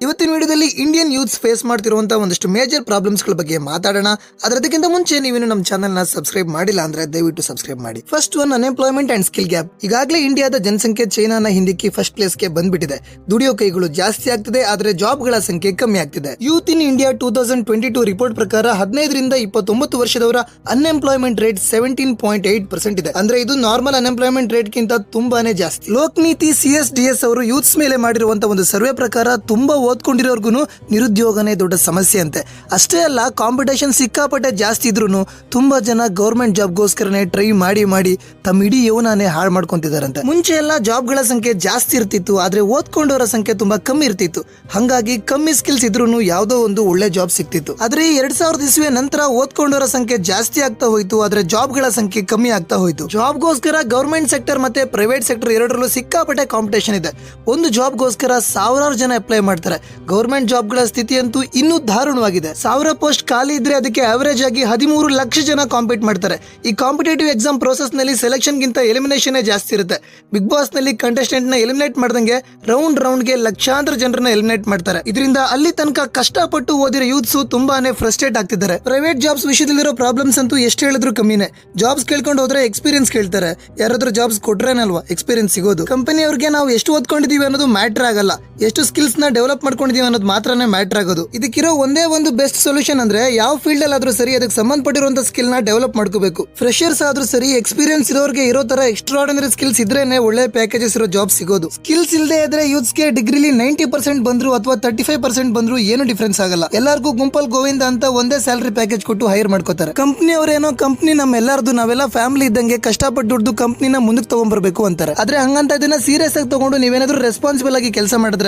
ಇವತ್ತಿನ ವಿಡಿಯೋದಲ್ಲಿ Indian youths face ಮಾಡ್ತಿರುವಂತಹ ಒಂದಷ್ಟು ಮೇಜರ್ ಪ್ರಾಬ್ಲಮ್ಸ್ ಗಳ ಬಗ್ಗೆ ಮಾತಾಡೋಣ. ಅದಕ್ಕಿಂತ ಮುಂಚೆ ನೀವೇನು ನಮ್ಮ ಚಾನೆಲ್ ನ ಸಬ್ಸ್ಕ್ರೈಬ್ ಮಾಡಿಲ್ಲ ಅಂದ್ರೆ ದಯವಿಟ್ಟು ಸಬ್ಸ್ಕ್ರೈಬ್ ಮಾಡಿ. First one, unemployment and skill gap. ಈಗಾಗಲೇ ಇಂಡಿಯಾದ ಜನಸಂಖ್ಯೆ ಚೈನಾನ ಹಿಂದಿಕ್ಕಿ ಫಸ್ಟ್ ಪ್ಲೇಸ್ ಗೆ ಬಂದ್ಬಿಟ್ಟಿದೆ. ದುಡಿಯೋ ಕೈಗಳು ಜಾಸ್ತಿ ಆಗ್ತಿದೆ, ಆದ್ರೆ ಜಾಬ್ ಗಳ ಸಂಖ್ಯೆ ಕಮ್ಮಿ ಆಗ್ತಿದೆ. ಯೂತ್ ಇನ್ ಇಂಡಿಯಾ 2022 ರಿಪೋರ್ಟ್ ಪ್ರಕಾರ 15 ರಿಂದ 29 ವರ್ಷದವರ ಅನ್ಎಂಪ್ಲಾಯ್ಮೆಂಟ್ ರೇಟ್ 17.8% ಇದೆ. ಅಂದ್ರೆ ಇದು ನಾರ್ಮಲ್ ಅನ್ಎಂಪ್ಲಾಯ್ಮೆಂಟ್ ರೇಟ್ ಗಿಂತ ತುಂಬಾನೇ ಜಾಸ್ತಿ. ಲೋಕನೀತಿ CSDS ಅವರು ಯೂತ್ಸ್ ಮೇಲೆ ಮಾಡಿರುವಂತಹ ಒಂದು ಸರ್ವೆ ಪ್ರಕಾರ ತುಂಬಾ ಓದ್ಕೊಂಡಿರೋರ್ಗು ನಿರುದ್ಯೋಗನೇ ದೊಡ್ಡ ಸಮಸ್ಯೆ ಅಂತೆ. ಅಷ್ಟೇ ಅಲ್ಲ, ಕಾಂಪಿಟೇಷನ್ ಸಿಕ್ಕಾಪಟ್ಟೆ ಜಾಸ್ತಿ ಇದ್ರು ತುಂಬಾ ಜನ ಗೌರ್ಮೆಂಟ್ ಜಾಬ್ಗೋಸ್ಕರನೇ ಟ್ರೈ ಮಾಡಿ ತಮ್ಮ ಇಡೀ ಯೌವನನೇ ಹಾಳು ಮಾಡ್ಕೊಂತಿದಾರಂತೆ. ಮುಂಚೆ ಎಲ್ಲ ಜಾಬ್ಗಳ ಸಂಖ್ಯೆ ಜಾಸ್ತಿ ಇರ್ತಿತ್ತು, ಆದ್ರೆ ಓದ್ಕೊಂಡವರ ಸಂಖ್ಯೆ ತುಂಬಾ ಕಮ್ಮಿ ಇರ್ತಿತ್ತು. ಹಂಗಾಗಿ ಕಮ್ಮಿ ಸ್ಕಿಲ್ಸ್ ಇದ್ರು ಯಾವ್ದೋ ಒಂದು ಒಳ್ಳೆ ಜಾಬ್ ಸಿಕ್ತಿತ್ತು. ಆದ್ರೆ 2000 ಇಸ್ವಿಯ ನಂತರ ಓದ್ಕೊಂಡವರ ಸಂಖ್ಯೆ ಜಾಸ್ತಿ ಆಗ್ತಾ ಹೋಯ್ತು, ಆದ್ರೆ ಜಾಬ್ಗಳ ಸಂಖ್ಯೆ ಕಮ್ಮಿ ಆಗ್ತಾ ಹೋಯ್ತು. ಜಾಬ್ಗೋಸ್ಕರ ಗೌರ್ಮೆಂಟ್ ಸೆಕ್ಟರ್ ಮತ್ತೆ ಪ್ರೈವೇಟ್ ಸೆಕ್ಟರ್ ಎರಡರಲ್ಲೂ ಸಿಕ್ಕಾಪಟ್ಟೆ ಕಾಂಪಿಟೇಷನ್ ಇದೆ. ಒಂದು ಜಾಬ್ಗೋಸ್ಕರ ಸಾವಿರಾರು ಜನ ಅಪ್ಲೈ ಮಾಡ್ತಾರೆ. ಗೌರ್ಮೆಂಟ್ ಜಾಬ್ಗಳ ಸ್ಥಿತಿ ಅಂತೂ ಇನ್ನೂ ದಾರುಣವಾಗಿದೆ. 1000 ಪೋಸ್ಟ್ ಖಾಲಿ ಇದ್ರೆ ಅದಕ್ಕೆ ಅವರೇಜ್ ಆಗಿ 13 ಲಕ್ಷ ಜನ ಕಾಂಪೀಟ್ ಮಾಡ್ತಾರೆ. ಈ ಕಾಂಪಿಟೇಟಿವ್ ಎಕ್ಸಾಮ್ ಪ್ರೋಸೆಸ್ ನಲ್ಲಿ ಸೆಲೆಕ್ಷನ್ ಗಿಂತ ಎಲಿಮಿನೇಷನ್ ಜಾಸ್ತಿ ಇರುತ್ತೆ. ಬಿಗ್ ಬಾಸ್ ನಲ್ಲಿ ಕಂಟೆಸ್ಟೆಂಟ್ ನ ಎಲಿಮಿನೇಟ್ ಮಾಡ್ದಂಗೆ ರೌಂಡ್ ಗೆ ಲಕ್ಷಾಂತರ ಜನರನ್ನ ಎಲಿಮಿನೇಟ್ ಮಾಡ್ತಾರೆ. ಇದರಿಂದ ಅಲ್ಲಿ ತನಕ ಕಷ್ಟಪಟ್ಟು ಓದಿರೋ ಯೂತ್ಸ್ ತುಂಬಾನೇ ಫ್ರಸ್ಟ್ರೇಟ್ ಆಗ್ತಿದ್ದಾರೆ. ಪ್ರೈವೇಟ್ ಜಾಬ್ಸ್ ವಿಷಯದಲ್ಲಿರೋ ಪ್ರಾಬ್ಲಮ್ಸ್ ಅಂತೂ ಎಷ್ಟು ಹೇಳಿದ್ರು ಕಮ್ಮಿನೇ. ಜಾಬ್ಸ್ ಕೇಳ್ಕೊಂಡು ಹೋದ್ರೆ ಎಕ್ಸ್ಪೀರಿಯನ್ಸ್ ಕೇಳ್ತಾರೆ. ಯಾರಾದ್ರೂ ಜಾಬ್ಸ್ ಕೊಟ್ರೇನಲ್ವಾ ಎಕ್ಸ್ಪೀರಿಯನ್ಸ್ ಸಿಗೋದು. ಕಂಪನಿ ಅವ್ರಿಗೆ ನಾವು ಎಷ್ಟು ಓದ್ಕೊಂಡಿದೀವಿ ಅನ್ನೋದು ಮ್ಯಾಟರ್ ಆಗಲ್ಲ, ಎಷ್ಟು ಸ್ಕಿಲ್ಸ್ ನ ಡೆವಲಪ್ ಮಾಡ್ಕೊಂಡಿದೀವಿ ಅನ್ನೋದು ಮಾತ್ರನೇ ಮ್ಯಾಟರ್ ಆಗೋದು. ಇದಕ್ಕಿರೋ ಒಂದೇ ಒಂದು ಬೆಸ್ಟ್ ಸೊಲ್ಯೂಷನ್ ಅಂದ್ರೆ ಯಾವ ಫೀಲ್ಡ್ ಅಲ್ಲಿ ಆದ್ರೂ ಸರಿ ಅದಕ್ಕೆ ಸಂಬಂಧಪಟ್ಟಿರುವಂತ ಸ್ಕಿಲ್ ನ ಡೆವಲಪ್ ಮಾಡ್ಕೋಬೇಕು. ಫ್ರೆಶರ್ಸ್ ಆದ್ರೂ ಸರಿ, ಎಕ್ಸ್ಪೀರಿಯನ್ಸ್ ಇರೋರಿಗೆ ಇರೋ ತರ ಎಕ್ಸ್ಟ್ರಾರ್ಡಿನರಿ ಸ್ಕಿಲ್ಸ್ ಇದ್ರೇನೆ ಒಳ್ಳೆ ಪ್ಯಾಕೇಜಸ್ ಇರೋ ಜಾಬ್ ಸಿಗೋದು. ಸ್ಕಿಲ್ಸ್ ಇಲ್ಲದೆ ಇದ್ರೆ ಯೂತ್ಸ್ ಗೆ ಡಿಗ್ರಿಲಿ 90% ಬಂದ್ರು ಅಥವಾ 35% ಬಂದ್ರು ಏನು ಡಿಫ್ರೆನ್ಸ್ ಆಗಲ್ಲ. ಎಲ್ಲರಿಗೂ ಗುಂಪಲ್ ಗೋವಿಂದ ಅಂತ ಒಂದೇ ಸ್ಯಾಲರಿ ಪ್ಯಾಕೇಜ್ ಕೊಟ್ಟು ಹೈರ್ ಮಾಡ್ಕೋತಾರೆ. ಕಂಪ್ನಿ ಅವರೇನೋ ಕಂಪ್ನಿ ನಮ್ಮೆಲ್ಲರದು, ನಾವೆಲ್ಲ ಫ್ಯಾಮಿಲಿ ಇದ್ದಂಗೆ ಕಷ್ಟಪಟ್ಟು ದುಡ್ದು ಕಂಪ್ನಿನ ಮುಂದಕ್ಕೆ ತಗೊಂಡ್ಬರ್ಬೇಕು ಅಂತಾರೆ. ಆದ್ರೆ ಹಂಗಂತ ಇದನ್ನ ಸೀರಿಯಸ್ ಆಗಿ ತಗೊಂಡು ನೀವೇನಾದ್ರೂ ರೆಸ್ಪಾನ್ಸಿಬಲ್ ಆಗಿ ಕೆಲಸ ಮಾಡಿದ್ರೆ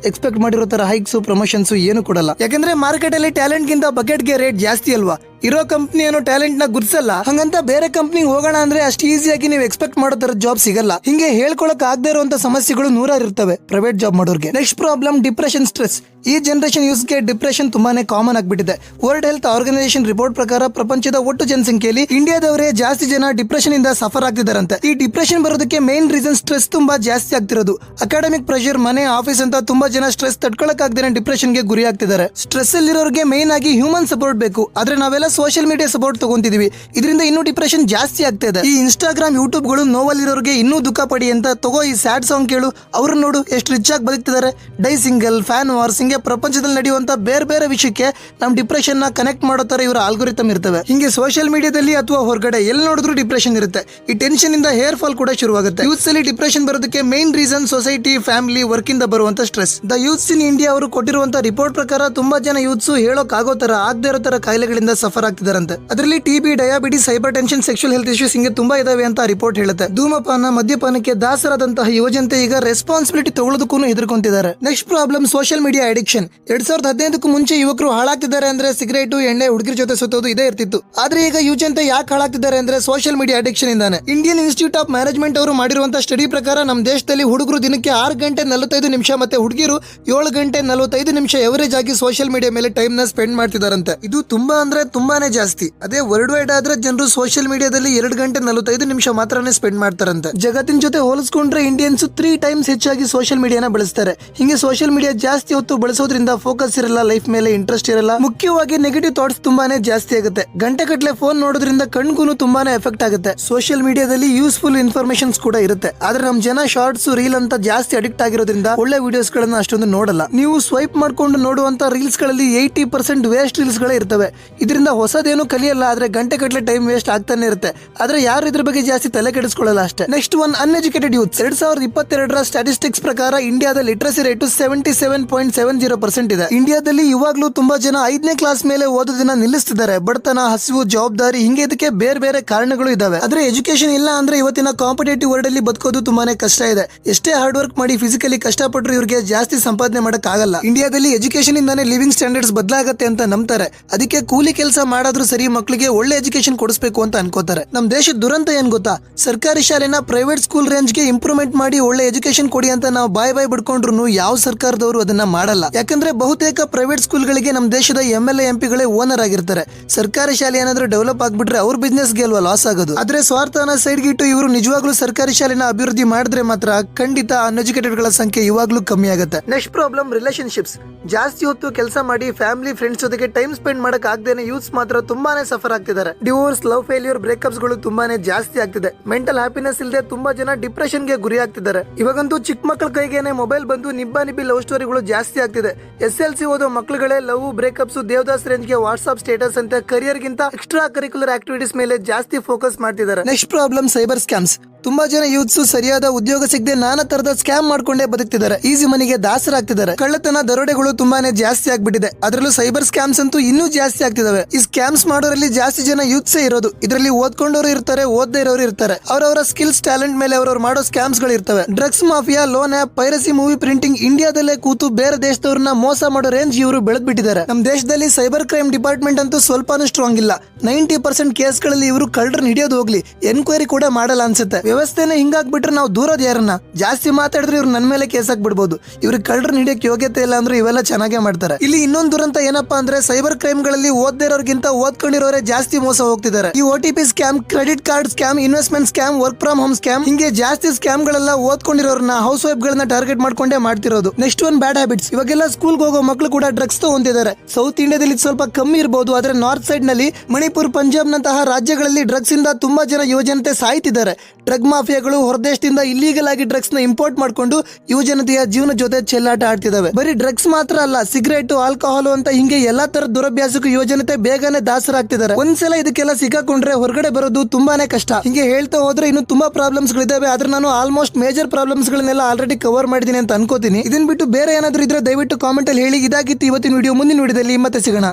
ಎಕ್ಸ್ಪೆಕ್ಟ್ ಮಾಡಿರೋ ತರ ಹೈಕ್ಸ್ ಪ್ರಮೋಷನ್ಸ್ ಏನು ಕೊಡಲ್ಲ. ಯಾಕಂದ್ರೆ ಮಾರ್ಕೆಟ್ ಅಲ್ಲಿ ಟ್ಯಾಲೆಂಟ್ ಗಿಂತ ಬಕೆಟ್ ಗೆ ರೇಟ್ ಜಾಸ್ತಿ ಅಲ್ವಾ. ಇರೋ ಕಂಪ್ನಿ ಏನೋ ಟ್ಯಾಲೆಂಟ್ ನ ಗುರ್ಸಲ್ಲ, ಹಂಗಂತ ಬೇರೆ ಕಂಪ್ನಿಗೆ ಹೋಗೋಣ ಅಂದ್ರೆ ಅಷ್ಟು ಈಸಿಯಾಗಿ ನೀವು ಎಕ್ಸ್ಪೆಕ್ಟ್ ಮಾಡೋ ತರ ಜಾಬ್ ಸಿಗಲ್ಲ. ಹಿಂಗೆ ಹೇಳ್ಕೊಳಕ್ ಆಗದೆ ಇರುವಂತ ಸಮಸ್ಯೆಗಳು ನೂರಾರು ಇರ್ತವೆ ಪ್ರೈವೇಟ್ ಜಾಬ್ ಮಾಡೋರ್ಗೆ. Next problem, depression, stress. ಈ ಜನರೇಷನ್ ಯೂಸ್ ಗೆ ಡಿಪ್ರೆಷನ್ ತುಂಬಾನೇ ಕಾಮನ್ ಆಗ್ಬಿಟ್ಟಿದೆ. ವರ್ಲ್ಡ್ ಹೆಲ್ತ್ ಆರ್ಗನೈಸೇಷನ್ ರಿಪೋರ್ಟ್ ಪ್ರಕಾರ ಪ್ರಪಂಚದ ಒಟ್ಟು ಜನಸಂಖ್ಯೆಯಲ್ಲಿ ಇಂಡಿಯಾದವರೇ ಜಾಸ್ತಿ ಜನ ಡಿಪ್ರೆಷನ್ ಇಂದ ಸಫರ್ ಆಗ್ತಿದಾರಂತೆ. ಈ ಡಿಪ್ರೆಷನ್ ಬರೋದಕ್ಕೆ ಮೇನ್ ರೀಸನ್ ಸ್ಟ್ರೆಸ್ ತುಂಬಾ ಜಾಸ್ತಿ ಆಗ್ತಿರೋದು. ಅಕಾಡೆಮಿಕ್ ಪ್ರೆಷರ್, ಮನೆ, ಆಫೀಸ್ ಅಂತ ತುಂಬಾ ಜನ ಸ್ಟ್ರೆಸ್ ತಡ್ಕೊಳಕ್ ಆಗದೆ ಡಿಪ್ರೆಷನ್ ಗೆ ಗುರಿ ಆಗ್ತಿದ್ದಾರೆ. ಸ್ಟ್ರೆಸ್ ಅಲ್ಲಿರೋರಿಗೆ ಮೇನ್ ಆಗಿ ಹ್ಯೂಮನ್ ಸಪೋರ್ಟ್ ಬೇಕು, ಆದ್ರೆ ನಾವೆಲ್ಲ ಸೋಷಿಯಲ್ ಮೀಡಿಯಾ ಸಪೋರ್ಟ್ ತಗೊಂತಿದೀವಿ. ಇದರಿಂದ ಇನ್ನೂ ಡಿಪ್ರೆಷನ್ ಜಾಸ್ತಿ ಆಗ್ತಾ ಇದೆ. ಈ ಇನ್ಸ್ಟಾಗ್ರಾಮ್, ಯೂಟ್ಯೂಬ್ ಗಳು ನೋವಲ್ ಇರೋರಿಗೆ ಇನ್ನೂ ದುಃಖ ಪಡಿ ಅಂತ ತಗೋ ಈ ಸ್ಯಾಡ್ ಸಾಂಗ್ ಕೇಳು, ಅವ್ರನ್ನ ನೋಡು ಎಷ್ಟು ರಿಚ್ ಆಗಿ ಬದುಕ್ತಿದ್ದಾರೆ. ಡೈ ಸಿಂಗಲ್, ಫ್ಯಾನ್ ವಾರ್ಸ್, ಹಿಂಗೆ ಪ್ರಪಂಚದಲ್ಲಿ ನಡೆಯುವಂತ ಬೇರೆ ಬೇರೆ ವಿಷಯಕ್ಕೆ ನಮ್ ಡಿಪ್ರೆಷನ್ ನ ಕನೆಕ್ಟ್ ಮಾಡೋ ತರ ಇವರ ಆಲ್ಗೋರಿಥಮ್ ಇರ್ತವೆ. ಹಿಂಗೆ ಸೋಷಿಯಲ್ ಮೀಡಿಯಾದಲ್ಲಿ ಅಥವಾ ಹೊರಗಡೆ ಎಲ್ಲಿ ನೋಡಿದ್ರು ಡಿಪ್ರೆಷನ್ ಇರುತ್ತೆ. ಈ ಟೆನ್ಷನ್ ಇಂದ ಹೇರ್ ಫಾಲ್ ಕೂಡ ಶುರುವಾಗುತ್ತೆ. ಯೂತ್ಸ್ ಅಲ್ಲಿ ಡಿಪ್ರೆಷನ್ ಬರೋದಕ್ಕೆ main reason society, family, work ಇಂದ ಬರುವಂತ stress. The youths in India ಅವರು ಕೊಟ್ಟಿರುವಂತ ರಿಪೋರ್ಟ್ ಪ್ರಕಾರ ತುಂಬಾ ಜನ ಯೂತ್ಸ್ ಹೇಳೋಕ್ ಆಗೋ ತರ ಆಗದೆ ಇರೋ ತರ ಕಾಯಿಲೆಗಳಿಂದ ಸಫರ್ ಆಗ್ತಿದಾರಂತೆ. ಅದರಲ್ಲಿ TB, diabetes, hypertension, sexual health issues ಹಿಂಗೆ ತುಂಬಾ ಇದಾವೆ ಅಂತ ರಿಪೋರ್ಟ್ ಹೇಳುತ್ತೆ. ಧೂಮಪಾನ, ಮದ್ಯಪಾನಕ್ಕೆ ದಾಸರಾದಂತಹ ಯುವಜನತೆ ಈಗ ರೆಸ್ಪಾನ್ಸಿಬಿಲಿಟಿ ತಗೊಳ್ಳೋದಕ್ಕೂ ಹೆದರ್ಕೊಂತಿದ್ದಾರೆ. Next problem, social media addiction. 2015ಕ್ಕೂ ಮುಂಚೆ ಯುವಕರು ಹಾಳಾಗ್ತಿದ್ದಾರೆ ಅಂದ್ರೆ ಸಿಗರೇಟು, ಎಣ್ಣೆ, ಹುಡುಗಿರ ಜೊತೆ ಸುತ್ತೋದು ಇದೇ ಇರ್ತಿತ್ತು. ಆದ್ರೆ ಈಗ ಯುವಜನತೆ ಯಾಕೆ ಹಾಳಾಗ್ತಿದ್ದಾರೆ ಅಂದ್ರೆ ಸೋಷಿಯಲ್ ಮೀಡಿಯಾ ಅಡಿಕ್ಷನ್ ಇಂದಾನೆ. ಇಂಡಿಯನ್ ಇನ್ಸ್ಟಿಟ್ಯೂಟ್ ಆಫ್ ಮ್ಯಾನೇಜ್ಮೆಂಟ್ ಅವರು ಮಾಡಿರುವಂತಹ ಸ್ಟಡಿ ಪ್ರಕಾರ ನಮ್ಮ ದೇಶದಲ್ಲಿ ಹುಡುಗರು ದಿನಕ್ಕೆ 6 ಗಂಟೆ 45 ನಿಮಿಷ ಮತ್ತೆ ಹುಡುಗಿರು 7 ಗಂಟೆ 45 ನಿಮಿಷ ಎವರೇಜ್ ಆಗಿ ಸೋಷಿಯಲ್ ಮೀಡಿಯಾ ಮೇಲೆ ಟೈಮ್ ನ ಸ್ಪೆಂಡ್ ಮಾಡ್ತಿದಾರಂತೆ. ಇದು ತುಂಬಾ ಅಂದ್ರೆ ತುಂಬಾನೇ ಜಾಸ್ತಿ. ಅದೇ ವರ್ಲ್ಡ್ ವೈಡ್ ಆದ್ರೆ ಜನರು ಸೋಷಿಯಲ್ ಮೀಡಿಯಾದಲ್ಲಿ 2 ಗಂಟೆ 45 ನಿಮಿಷ ಮಾತ್ರನೇ ಸ್ಪೆಂಡ್ ಮಾಡ್ತಾರಂತೆ. ಜಗತ್ತಿನ ಜೊತೆ ಹೋಲಿಸ್ಕೊಂಡ್ರೆ ಇಂಡಿಯನ್ಸ್ 3 ಟೈಮ್ಸ್ ಹೆಚ್ಚಾಗಿ ಸೋಷಿಯಲ್ ಮೀಡಿಯಾನ ಬಳಸ್ತಾರೆ. ಹಿಂಗೆ ಸೋಷಿಯಲ್ ಮೀಡಿಯಾ ಜಾಸ್ತಿ ಹೊತ್ತು ಬಳಸೋದ್ರಿಂದ ಫೋಕಸ್ ಇರಲ್ಲ, ಲೈಫ್ ಮೇಲೆ ಇಂಟ್ರೆಸ್ಟ್ ಇರಲ್ಲ. ಮುಖ್ಯವಾಗಿ ನೆಗೆಟಿವ್ ಥಾಟ್ಸ್ ತುಂಬಾನೇ ಜಾಸ್ತಿ ಆಗುತ್ತೆ. ಗಂಟೆ ಗಟ್ಟಲೆ ಫೋನ್ ನೋಡೋದ್ರಿಂದ ಕಣ್ಗೂ ತುಂಬಾನೇ ಎಫೆಕ್ಟ್ ಆಗುತ್ತೆ. ಸೋಷಿಯಲ್ ಮೀಡಿಯಾದಲ್ಲಿ ಯೂಸ್ಫುಲ್ ಇನ್ಫಾರ್ಮೇಶನ್ಸ್ ಕೂಡ ಇರುತ್ತೆ, ಆದ್ರೆ ನಮ್ ಜನ ಶಾರ್ಟ್ಸ್, ರೀಲ್ ಅಂತ ಜಾಸ್ತಿ ಅಡಿಕ್ಟ್ ಆಗಿರೋದ್ರಿಂದ ಒಳ್ಳೆ ವಿಡಿಯೋಸ್ ಗಳನ್ನ ಅಷ್ಟೊಂದು ನೋಡಲ್ಲ. ನೀವು ಸ್ವೈಪ್ ಮಾಡ್ಕೊಂಡು ನೋಡುವಂತ ರೀಲ್ಸ್ ಗಳಲ್ಲಿ 80% ವೇಸ್ಟ್ ರೀಲ್ಸ್ ಗಳೇ ಇರ್ತವೆ. ಇದರಿಂದ ಹೊಸದೇನು ಕಲಿಯಲ್ಲ, ಆದ್ರೆ ಗಂಟೆ ಗಟ್ಟಲೆ ಟೈಮ್ ವೇಸ್ಟ್ ಆಗ್ತಾನೆ ಇರುತ್ತೆ. ಆದ್ರೆ ಯಾರು ಇದ್ರ ಬಗ್ಗೆ ಜಾಸ್ತಿ ತಲೆ ಕೆಡಿಸ್ಕೊಳ್ಳಲ್ಲ ಅಷ್ಟೇ. Next one, uneducated youth. 2022 statistics ಪ್ರಕಾರ ಇಂಡಿಯಾದ ಲಿಟ್ರಸಿ ರೇಟ್ 77.70% ಇದೆ. ಇಂಡಿಯಾದಲ್ಲಿ ಇವಾಗ್ಲೂ ತುಂಬಾ ಜನ 5ನೇ ಕ್ಲಾಸ್ ಮೇಲೆ ಓದೋದನ್ನ ನಿಲ್ಲಿಸ್ತಿದ್ದಾರೆ. ಬಡತನ, ಹಸಿವು, ಜವಾಬ್ದಾರಿ, ಹಿಂಗೆ ಇದಕ್ಕೆ ಬೇರೆ ಬೇರೆ ಕಾರಣಗಳು ಇದಾವೆ. ಆದ್ರೆ ಎಜುಕೇಶನ್ ಇಲ್ಲ ಅಂದ್ರೆ ಇವತ್ತಿನ ಕಾಂಪಿಟೇಟಿವ್ ವರ್ಲ್ಡ್ ಅಲ್ಲಿ ಬದುಕೋದು ತುಂಬಾನೇ ಕಷ್ಟ ಇದೆ. ಎಷ್ಟೇ ಹಾರ್ಡ್ ವರ್ಕ್ ಮಾಡಿ ಫಿಸಿಕಲಿ ಕಷ್ಟಪಟ್ಟರು ಇವ್ರಿಗೆ ಜಾಸ್ತಿ ಸಂಪಾದನೆ ಮಾಡಕ್ ಆಗಲ್ಲ. ಇಂಡಿಯಾದಲ್ಲಿ ಎಜುಕೇಶನ್ ಇಂದಾನೆ ಲಿವಿಂಗ್ ಸ್ಟ್ಯಾಂಡರ್ಡ್ಸ್ ಬದಲಾಗತ್ತೆ ಅಂತ ನಂಬ್ತಾರೆ. ಅದಕ್ಕೆ ಕೂಲಿ ಕೆಲಸ ಮಾಡಾದ್ರೂ ಸರಿ ಮಕ್ಕಳಿಗೆ ಒಳ್ಳೆ ಎಜುಕೇಶನ್ ಕೊಡಿಸ್ಬೇಕು ಅಂತ ಅನ್ಕೋತಾರೆ. ನಮ್ ದೇಶದ ದುರಂತ ಏನ್ ಗೊತ್ತಾ, ಸರ್ಕಾರಿ ಶಾಲೆನ ಪ್ರೈವೇಟ್ ಸ್ಕೂಲ್ ರೇಂಜ್ ಗೆ ಇಂಪ್ರೂವ್ಮೆಂಟ್ ಮಾಡಿ ಒಳ್ಳೆ ಎಜುಕೇಶನ್ ಕೊಡಿ ಅಂತ ನಾವು ಬಾಯ್ ಬಿಡ್ಕೊಂಡ್ರು ಯಾವ ಸರ್ಕಾರದವರು ಅದನ್ನ ಮಾಡಲ್ಲ. ಯಾಕಂದ್ರೆ ಬಹುತೇಕ ಪ್ರೈವೇಟ್ ಸ್ಕೂಲ್ಗಳಿಗೆ ನಮ್ ದೇಶದ MLA MP ಗಳೇ ಓನರ್ ಆಗಿರ್ತಾರೆ. ಸರ್ಕಾರಿ ಶಾಲೆ ಏನಾದ್ರೂ ಡೆವಲಪ್ ಆಗ್ಬಿಟ್ರೆ ಅವ್ರ ಬಿಸ್ನೆಸ್ ಗೆ ಅಲ್ವಾ ಲಾಸ್ ಆಗೋದು. ಆದ್ರೆ ಸ್ವಾರ್ಥನ ಸೈಡ್ ಗಿಟ್ಟು ಇವರು ನಿಜವಾಗ್ಲೂ ಸರ್ಕಾರಿ ಶಾಲೆನ ಅಭಿವೃದ್ಧಿ ಮಾಡಿದ್ರೆ ಮಾತ್ರ ಖಂಡಿತ ಅನ್ಎಜುಕೇಟೆಡ್ ಗಳ ಸಂಖ್ಯೆ ಇವಾಗ್ಲೂ ಕಮ್ಮಿ ಆಗುತ್ತೆ. Next problem relationships. ಜಾಸ್ತಿ ಹೊತ್ತು ಕೆಲಸ ಮಾಡಿ ಫ್ಯಾಮಿಲಿ ಫ್ರೆಂಡ್ಸ್ ಜೊತೆಗೆ ಟೈಮ್ ಸ್ಪೆಂಡ್ ಮಾಡಕ್ ಆಗದೇನೆ ಯೂತ್ಸ್ ಮಾತ್ರ ತುಂಬಾನೇ ಸಫರ್ ಆಗ್ತಿದ್ದಾರೆ. ಡಿವೋರ್ಸ್, ಲವ್ ಫೇಲ್ಯೂರ್, ಬ್ರೇಕಪ್ಸ್ ಗಳು ತುಂಬಾನೇ ಜಾಸ್ತಿ ಆಗ್ತಿದೆ. ಮೆಂಟಲ್ ಹ್ಯಾಪಿನೆಸ್ ಇಲ್ಲದೆ ತುಂಬಾ ಜನ ಡಿಪ್ರೆಷನ್ ಗೆ ಗುರಿ ಆಗ್ತಿದ್ದಾರೆ. ಇವಾಗಂತೂ ಚಿಕ್ಕ ಮಕ್ಕಳ ಕೈಗೇನೆ ಮೊಬೈಲ್ ಬಂದು ನಿಬ್ಬಿ ಲವ್ ಸ್ಟೋರಿಗಳು ಜಾಸ್ತಿ ಆಗ್ತಿದೆ. SLC ಓದೋ ಮಕ್ಕಳುಗಳೇ ಲವ್, ಬ್ರೇಕಪ್ಸ್, ದೇವದಾಸ್ ರೇಂಜ್ ಗೆ ವಾಟ್ಸ್ಆಪ್ ಸ್ಟೇಟಸ್ ಅಂತ ಕರಿಯರ್ ಗಿಂತ ಎಕ್ಸ್ಟ್ರಾ ಕರಿಕ್ಯುಲರ್ ಆಕ್ಟಿವಿಟೀಸ್ ಮೇಲೆ ಜಾಸ್ತಿ ಫೋಕಸ್ ಮಾಡ್ತಿದ್ದಾರೆ. Next problem cyber scams. ತುಂಬಾ ಜನ ಯೂತ್ಸ್ ಸರಿಯಾದ ಉದ್ಯೋಗ ಸಿಗದೆ ನಾನಾ ತರದ ಸ್ಕ್ಯಾಮ್ ಮಾಡ್ಕೊಂಡೇ ಬದುಕ್ತಿದ್ದಾರೆ. ಈಸಿ ಮನಿಗೆ ದಾಸರಾಗ್ತಿದ್ದಾರೆ. ಕಳ್ಳತನ, ದರೋಡೆಗಳು ತುಂಬಾನೇ ಜಾಸ್ತಿ ಆಗ್ಬಿಟ್ಟಿದೆ. ಅದರಲ್ಲೂ ಸೈಬರ್ ಸ್ಕ್ಯಾಮ್ಸ್ ಅಂತೂ ಇನ್ನೂ ಜಾಸ್ತಿ ಆಗ್ತಿದಾವೆ. ಈ ಸ್ಕ್ಯಾಮ್ಸ್ ಮಾಡೋರಲ್ಲಿ ಜಾಸ್ತಿ ಜನ ಯೂತ್ಸೇ ಇರೋದು. ಇದರಲ್ಲಿ ಓದ್ಕೊಂಡವರು ಇರ್ತಾರೆ, ಓದದೇ ಇರೋರು ಇರ್ತಾರೆ. ಅವರವರ ಸ್ಕಿಲ್ಸ್, ಟ್ಯಾಲೆಂಟ್ ಮೇಲೆ ಅವರವ್ರು ಮಾಡೋ ಸ್ಕ್ಯಾಮ್ಸ್ ಗಳು ಇರ್ತವೆ. Drugs mafia, loan app, piracy, movie printing, ಇಂಡಿಯಾದಲ್ಲೇ ಕೂತು ಬೇರೆ ದೇಶದವ್ರನ್ನ ಮೋಸ ಮಾಡೋ ರೇಂಜ್ ಇವರು ಬೆಳೆದ್ಬಿಟ್ಟಿದ್ದಾರೆ. ನಮ್ಮ ದೇಶದಲ್ಲಿ ಸೈಬರ್ ಕ್ರೈಮ್ ಡಿಪಾರ್ಟ್ಮೆಂಟ್ ಅಂತೂ ಸ್ವಲ್ಪನೂ ಸ್ಟ್ರಾಂಗ್ ಇಲ್ಲ. 90% ಕೇಸ್ಗಳಲ್ಲಿ ಇವರು ಕಳ್ಳರನ್ನ ಹಿಡಿಯೋದು ಹೋಗ್ಲಿ, ಎನ್ಕ್ವೈರಿ ಕೂಡ ಮಾಡಲ್ಲ ಅನ್ಸುತ್ತೆ. ವ್ಯವಸ್ಥೆನೇ ಹಿಂಗಾಗ್ಬಿಟ್ರೆ ನಾವು ದೂರೋದು ಯಾರನ್ನ? ಜಾಸ್ತಿ ಮಾತಾಡಿದ್ರೆ ಇವ್ರು ನನ್ನ ಮೇಲೆ ಕೇಸ್ ಹಾಕ್ಬಿಡ್ಬೋದು. ಇವ್ರಿಗೆ ಕಳ್ಳರನ್ನ ಹಿಡಿಯಕ್ಕೆ ಯೋಗ್ಯತೆ ಇಲ್ಲ ಅಂದ್ರೆ ಇವೆಲ್ಲ ಚೆನ್ನಾಗೇ ಮಾಡ್ತಾರೆ. ಇಲ್ಲಿ ಇನ್ನೊಂದು ದುರಂತ ಏನಪ್ಪಾ ಅಂದ್ರೆ ಸೈಬರ್ ಕ್ರೈಮ್ ಗಳಲ್ಲಿ ಓದ್ದೇ ಇರೋರ್ಗಿಂತ ಓದ್ಕೊಂಡಿರೋರೇ ಜಾಸ್ತಿ ಮೋಸ ಹೋಗ್ತಿದ್ದಾರೆ. ಈ OTP scam, credit card scam, investment scam, work from home scam, ಹಿಂಗೆ ಜಾಸ್ತಿ ಸ್ಕ್ಯಾಮ್ ಗಳೆಲ್ಲ ಓದ್ಕೊಂಡಿರೋರ್ನ, ಹೌಸ್ ವೈಫ್ ಗಳನ್ನ ಟಾರ್ಗೆಟ್ ಮಾಡ್ಕೊಂಡೇ ಮಾಡ್ತಿರೋದು. Next one bad habits. ಇವಾಗೆಲ್ಲ ಸ್ಕೂಲ್ಗೆ ಹೋಗೋ ಮಕ್ಕಳು ಕೂಡ ಡ್ರಗ್ಸ್ ತಗೊಂತಿದ್ದಾರೆ. ಸೌತ್ ಇಂಡಿಯಾದಲ್ಲಿ ಸ್ವಲ್ಪ ಕಮ್ಮಿ ಇರಬಹುದು, ಆದ್ರೆ ನಾರ್ತ್ ಸೈಡ್ ನಲ್ಲಿ ಮಣಿಪುರ್, ಪಂಜಾಬ್ ನಂತಹ ರಾಜ್ಯಗಳಲ್ಲಿ ಡ್ರಗ್ಸ್ ಇಂದ ತುಂಬಾ ಜನ ಯುವಜನತೆ ಸಾಯ್ತಿದ್ದಾರೆ. ಡ್ರಗ್ ಮಾಫಿಯಾಗಳು ಹೊರದೇಶದಿಂದ ಇಲ್ಲೀಗಲ್ ಆಗಿ ಡ್ರಗ್ಸ್ ನ ಇಂಪೋರ್ಟ್ ಮಾಡ್ಕೊಂಡು ಯುವಜನತೆಯ ಜೀವನ ಜೊತೆ ಚೆಲ್ಲಾಟ ಆಡ್ತಿದಾವೆ. ಬರೀ ಡ್ರಗ್ಸ್ ಮಾತ್ರ ಅಲ್ಲ, ಸಿಗರೇಟ್, ಆಲ್ಕೋಹಾಲ್ ಅಂತ ಹಿಂಗೆ ಎಲ್ಲಾ ತರದ ದುರಭ್ಯಾಸಕ್ಕೂ ಯುವಜನತೆ ಬೇಗನೆ ದಾಸರಾಗ್ತಿದ್ದಾರೆ. ಒಂದ್ಸಲ ಇದಕ್ಕೆಲ್ಲ ಸಿಕ್ಕಾಕೊಂಡ್ರೆ ಹೊರಗಡೆ ಬರೋದು ತುಂಬಾನೇ ಕಷ್ಟ. ಹಿಂಗೆ ಹೇಳ್ತಾ ಹೋದ್ರೆ ಇನ್ನು ತುಂಬಾ ಪ್ರಾಬ್ಲಮ್ಸ್ ಗಳಿದಾವೆ. ಆದ್ರೆ ನಾನು ಆಲ್ಮೋಸ್ಟ್ ಮೇಜರ್ ಪ್ರಾಬ್ಲಮ್ಸ್ ಗಳನ್ನೆಲ್ಲ ಆಲ್ರೆಡಿ ಕವರ್ ಮಾಡಿದೀನಿ ಅಂತ ಅನ್ಕೋತೀನಿ. ಇದನ್ ಬಿಟ್ಟು ಬೇರೆ ಏನಾದ್ರೂ ಇದ್ರೆ ದಯವಿಟ್ಟು ಕಾಮೆಂಟ್ ಅಲ್ಲಿ ಹೇಳಿ. ಇದಾಗಿತ್ತು ಇವತ್ತಿನ ವಿಡಿಯೋ. ಮುಂದಿನ ವಿಡಿಯೋದಲ್ಲಿ ಮತ್ತೆ ಸಿಗೋಣ.